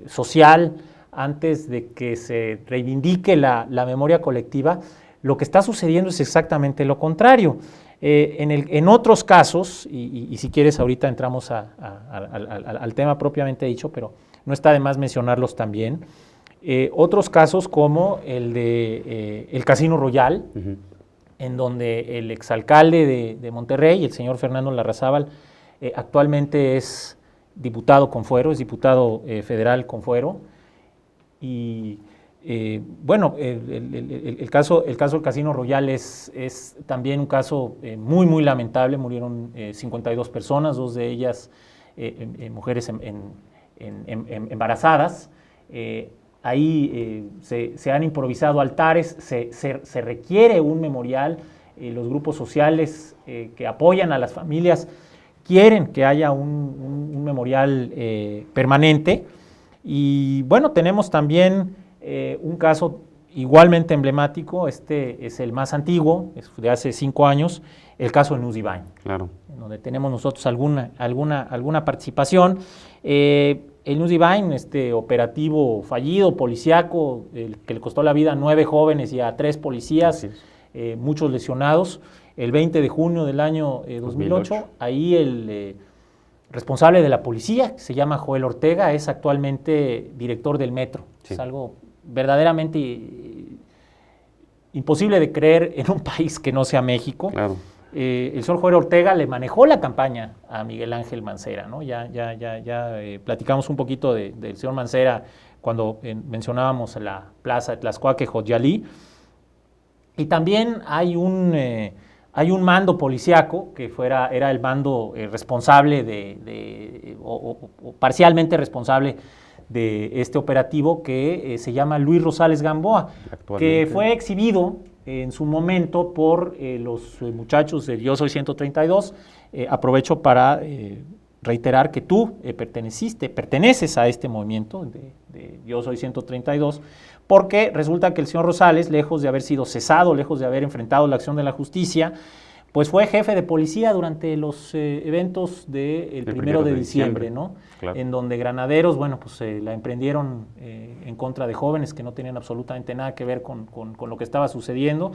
social antes de que se reivindique la memoria colectiva, lo que está sucediendo es exactamente lo contrario. En otros casos, y si quieres ahorita entramos al tema propiamente dicho, pero no está de más mencionarlos también, otros casos como el de el Casino Royal, en donde el exalcalde de Monterrey, el señor Fernando Larrazábal, actualmente es diputado con fuero, es diputado federal con fuero. Y bueno, el caso del Casino Royal es también un caso muy lamentable. Murieron 52 personas, 2 de ellas mujeres embarazadas. Ahí se han improvisado altares, se requiere un memorial. Los grupos sociales que apoyan a las familias quieren que haya un memorial permanente. Y bueno, tenemos también un caso igualmente emblemático, este es el más antiguo, es de hace 5 años, el caso de Nuzibain, claro, en donde tenemos nosotros alguna participación. El Nuzibain, este operativo fallido, policíaco, que le costó la vida a 9 jóvenes y a 3 policías, muchos lesionados, el 20 de junio del año 2008, ahí el responsable de la policía, que se llama Joel Ortega, es actualmente director del Metro. Sí. Es algo verdaderamente imposible de creer en un país que no sea México. Claro. El señor Joel Ortega le manejó la campaña a Miguel Ángel Mancera, ¿no? Ya platicamos un poquito del señor Mancera cuando mencionábamos la plaza de Tlaxcuaque, Joyalí. Y también hay un mando policiaco que era el mando responsable o parcialmente responsable de este operativo, que se llama Luis Rosales Gamboa, que fue exhibido en su momento por los muchachos de Yo Soy 132. Aprovecho para reiterar que tú perteneces a este movimiento de Yo Soy 132, porque resulta que el señor Rosales, lejos de haber sido cesado, lejos de haber enfrentado la acción de la justicia, pues fue jefe de policía durante los eventos del 1 de diciembre, ¿no? Claro. En donde granaderos, bueno, pues la emprendieron en contra de jóvenes que no tenían absolutamente nada que ver con lo que estaba sucediendo.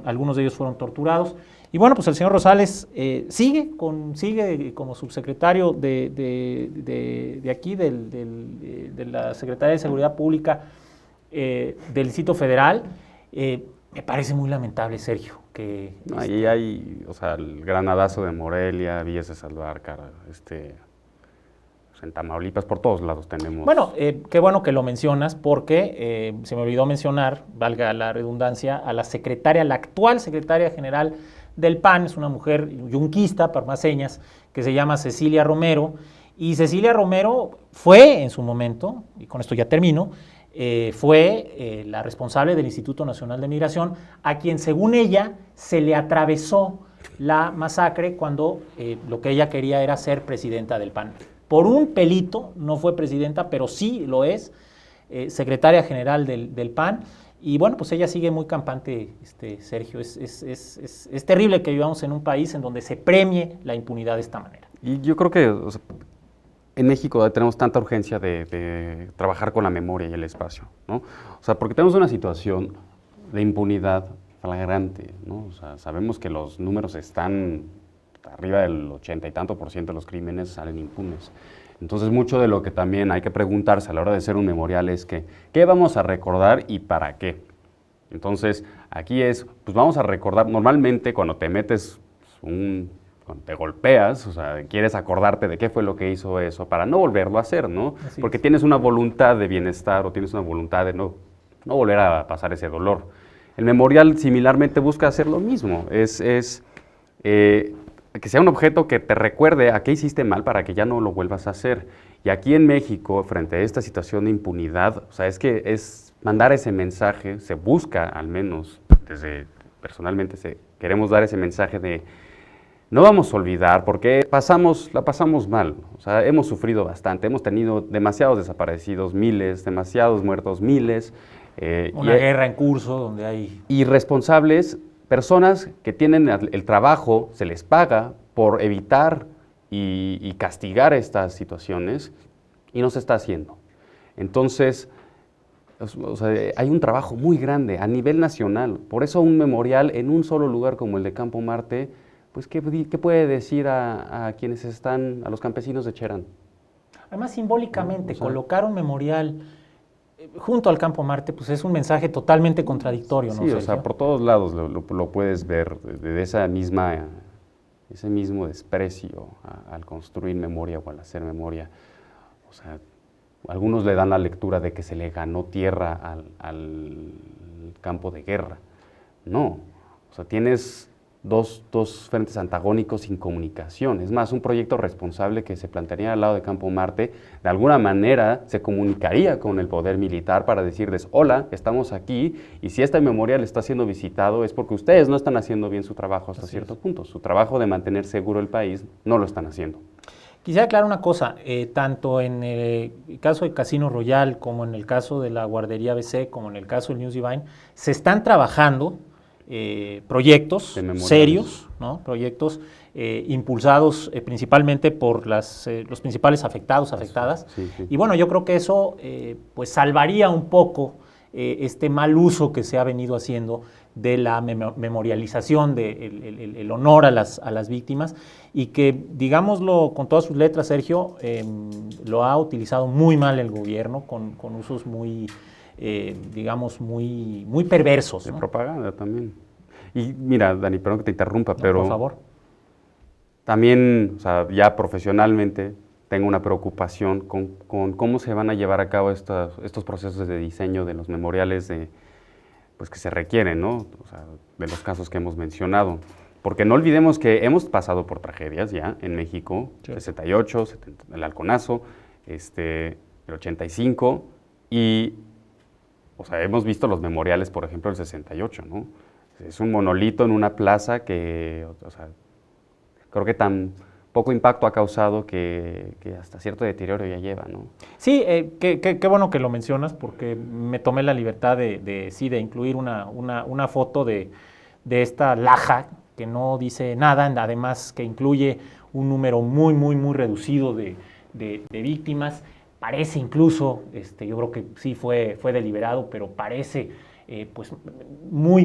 Algunos de ellos fueron torturados. Y bueno, pues el señor Rosales sigue como subsecretario de aquí, de la Secretaría de Seguridad Pública del Distrito Federal. Me parece muy lamentable, Sergio, que... Ahí hay, o sea, el granadazo de Morelia, Villas de Salvarcar, en Tamaulipas, por todos lados tenemos... Bueno, qué bueno que lo mencionas, porque se me olvidó mencionar, valga la redundancia, a la actual secretaria general del PAN, es una mujer yunquista, por más señas, que se llama Cecilia Romero, y Cecilia Romero fue en su momento, y con esto ya termino, fue la responsable del Instituto Nacional de Migración, a quien según ella se le atravesó la masacre cuando lo que ella quería era ser presidenta del PAN. Por un pelito no fue presidenta, pero sí lo es, secretaria general del PAN, y bueno, pues ella sigue muy campante, Sergio. Es terrible que vivamos en un país en donde se premie la impunidad de esta manera. Y yo creo que en México tenemos tanta urgencia de trabajar con la memoria y el espacio, ¿no? O sea, porque tenemos una situación de impunidad flagrante, ¿no? O sea, sabemos que los números están arriba del 80 y tanto % de los crímenes salen impunes. Entonces, mucho de lo que también hay que preguntarse a la hora de hacer un memorial es que, ¿qué vamos a recordar y para qué? Entonces, aquí pues vamos a recordar, normalmente cuando te metes cuando te golpeas, o sea, quieres acordarte de qué fue lo que hizo eso para no volverlo a hacer, ¿no? Porque tienes una voluntad de bienestar o tienes una voluntad de no volver a pasar ese dolor. El memorial similarmente busca hacer lo mismo, que sea un objeto que te recuerde a qué hiciste mal para que ya no lo vuelvas a hacer. Y aquí en México, frente a esta situación de impunidad, o sea, es mandar ese mensaje, se busca al menos, personalmente queremos dar ese mensaje de no vamos a olvidar porque la pasamos mal, o sea, hemos sufrido bastante, hemos tenido demasiados desaparecidos, miles, demasiados muertos, miles. Una guerra en curso donde hay irresponsables, personas que tienen el trabajo, se les paga por evitar y castigar estas situaciones y no se está haciendo. Entonces, o sea, hay un trabajo muy grande a nivel nacional. Por eso un memorial en un solo lugar como el de Campo Marte, pues ¿qué puede decir a quienes están, a los campesinos de Cherán? Además, simbólicamente, colocar un memorial junto al Campo Marte, pues es un mensaje totalmente contradictorio, ¿no, Sí, Sergio? o sea, por todos lados lo puedes ver, de ese mismo desprecio al construir memoria o al hacer memoria. O sea, algunos le dan la lectura de que se le ganó tierra al campo de guerra. No, o sea, tienes dos frentes antagónicos sin comunicación. Es más, un proyecto responsable que se plantearía al lado de Campo Marte, de alguna manera se comunicaría con el poder militar para decirles, hola, estamos aquí, y si este memorial está siendo visitado es porque ustedes no están haciendo bien su trabajo hasta cierto punto. Su trabajo de mantener seguro el país no lo están haciendo. Quisiera aclarar una cosa, tanto en el caso de Casino Royal, como en el caso de la Guardería ABC, como en el caso del News Divine, se están trabajando proyectos serios, ¿no? Proyectos impulsados principalmente por los principales afectadas. Sí. Y bueno, yo creo que eso pues salvaría un poco este mal uso que se ha venido haciendo de la memorialización, el honor a las víctimas, y que, digámoslo con todas sus letras, Sergio, lo ha utilizado muy mal el gobierno, con usos muy digamos, muy perversos. De propaganda también. Y mira, Dani, perdón que te interrumpa, pero... Por favor. También, o sea, ya profesionalmente tengo una preocupación con cómo se van a llevar a cabo estos procesos de diseño de los memoriales pues que se requieren, ¿no? O sea, de los casos que hemos mencionado. Porque no olvidemos que hemos pasado por tragedias ya en México, sí. 68, el Halconazo, el 85, y... O sea, hemos visto los memoriales, por ejemplo, del 68, ¿no? Es un monolito en una plaza que, o sea, creo que tan poco impacto ha causado que hasta cierto deterioro ya lleva, ¿no? Sí, qué bueno que lo mencionas, porque me tomé la libertad de incluir una foto de esta laja que no dice nada, además que incluye un número muy reducido de víctimas. Parece incluso, yo creo que sí fue deliberado, pero parece pues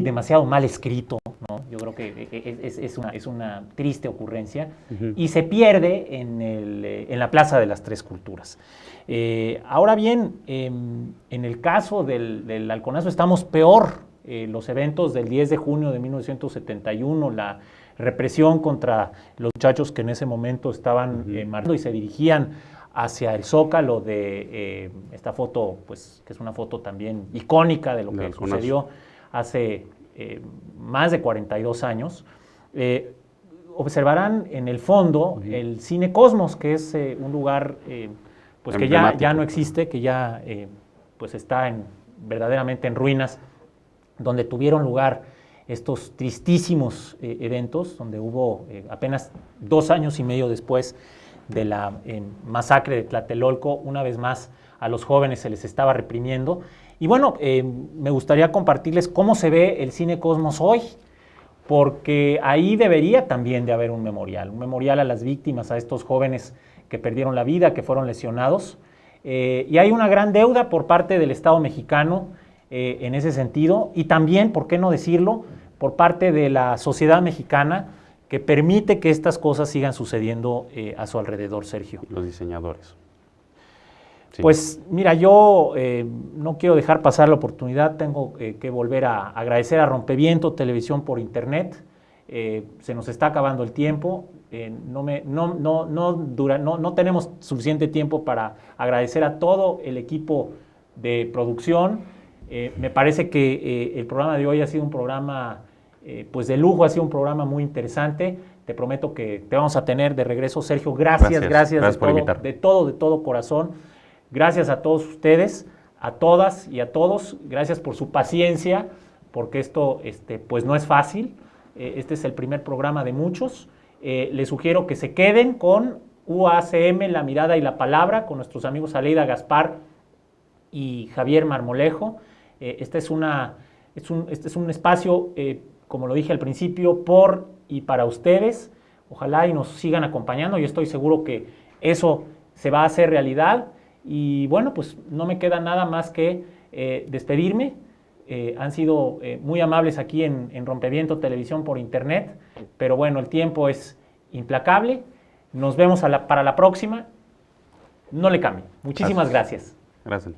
demasiado mal escrito, ¿no? Yo creo que es una triste ocurrencia, y se pierde en la Plaza de las Tres Culturas. Ahora bien, en el caso del Halconazo estamos peor. Los eventos del 10 de junio de 1971, la represión contra los muchachos que en ese momento estaban marchando y se dirigían hacia el Zócalo de esta foto, pues que es una foto también icónica de lo que sucedió hace más de 42 años. observarán en el fondo el Cine Cosmos, que es un lugar pues que ya no existe, que ya pues está verdaderamente en ruinas, donde tuvieron lugar estos tristísimos eventos, donde hubo apenas 2 años y medio después de la masacre de Tlatelolco, una vez más a los jóvenes se les estaba reprimiendo. Y bueno, me gustaría compartirles cómo se ve el Cine Cosmos hoy, porque ahí debería también de haber un memorial a las víctimas, a estos jóvenes que perdieron la vida, que fueron lesionados. Y hay una gran deuda por parte del Estado mexicano en ese sentido, y también, ¿por qué no decirlo?, por parte de la sociedad mexicana, que permite que estas cosas sigan sucediendo a su alrededor, Sergio. Los diseñadores. Sí. Pues mira, yo no quiero dejar pasar la oportunidad, tengo que volver a agradecer a Rompeviento Televisión por Internet. Se nos está acabando el tiempo, no tenemos suficiente tiempo para agradecer a todo el equipo de producción. Me parece que el programa de hoy ha sido un programa pues de lujo, ha sido un programa muy interesante. Te prometo que te vamos a tener de regreso, Sergio. Gracias de todo corazón. Gracias a todos ustedes, a todas y a todos. Gracias por su paciencia, porque esto pues no es fácil. Este es el primer programa de muchos. Les sugiero que se queden con UACM, La Mirada y la Palabra, con nuestros amigos Aleida Gaspar y Javier Marmolejo. Este es un espacio, como lo dije al principio, por y para ustedes. Ojalá y nos sigan acompañando. Yo estoy seguro que eso se va a hacer realidad. Y bueno, pues no me queda nada más que despedirme. Han sido muy amables aquí en Rompeviento Televisión por Internet, pero bueno, el tiempo es implacable. Nos vemos para la próxima. No le cambie. Muchísimas gracias. Gracias.